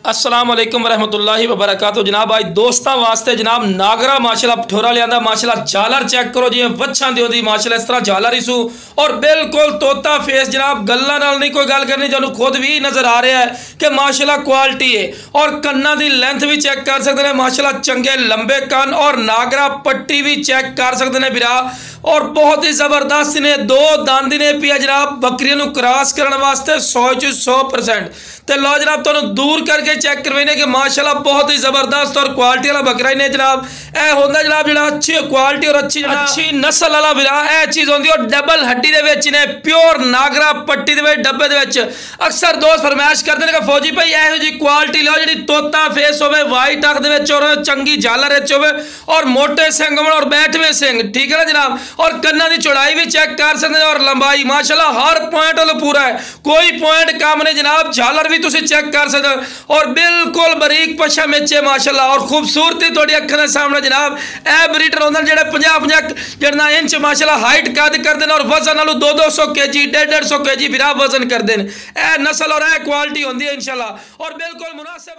अस्सलाम वालेकुम रहमतुल्लाहि व बरकातहू। जनाब आज दोस्तों वास्ते जनाब नागरा माशाल्लाह ठोरा लिया माशाल्लाह झालर चेक करो जी वच्छा दी होंदी माशाल्लाह इस तरह झालर इसू और बिल्कुल तोता फेस जनाब गल्ला नाल नहीं कोई गल करनी जानू खुद भी नज़र आ रहा है कि माशाल्लाह क्वालिटी है। और कन्ना दी लेंथ भी चेक कर सकते हैं माशाल्लाह चंगे लंबे कन और नागरा पट्टी भी चेक कर सकते हैं बिरा और बहुत ही जबरदस्त ने दो दंद ने पिया जनाब बकरियों क्रॉस करने वास्ते 100% तो लो जनाब तुहानू दूर करके चेक करवाने कि माशाल्लाह बहुत ही जबरदस्त और क्वालिटी वाला बकरा ही ने जनाब। ए होंदा जनाब जो अच्छी क्वालिटी और अच्छी नस्ल वाला बिरा ए चीज़ होंदी और डबल हड्डी दे विच ने प्योर नागरा पट्टी दे डब्बे दे विच। अक्सर दोस्त फरमाइश करते हैं कि फौजी भाई यहो जी क्वालिटी लो जी तोता फेस होवे वाइट अख दे विच और चंगी झालर विच होवे और मोटे सिंग और बैठवे सिंग ठीक है ना जनाब। और कन्ना की चौड़ाई भी चेक कर सकते हैं और लंबाई माशाल्लाह हर पॉइंट वाला पूरा है, कोई पॉइंट कम नहीं जनाब। झालर भी तुम चेक कर सकते हो और बिल्कुल बरीक पछा मेचे माशाल्लाह और खूबसूरती थोड़ी अखा के सामने जनाब। ए ब्रीडर होंगे जो 50-50 इंच माशाल्लाह हाइट कद करते हैं और वजन नालों 200 kg 150 kg बिरा वजन करते हैं। ए नस्ल और ए क्वालिटी होंगी है इंशाल्लाह और बिल्कुल मुनासिब।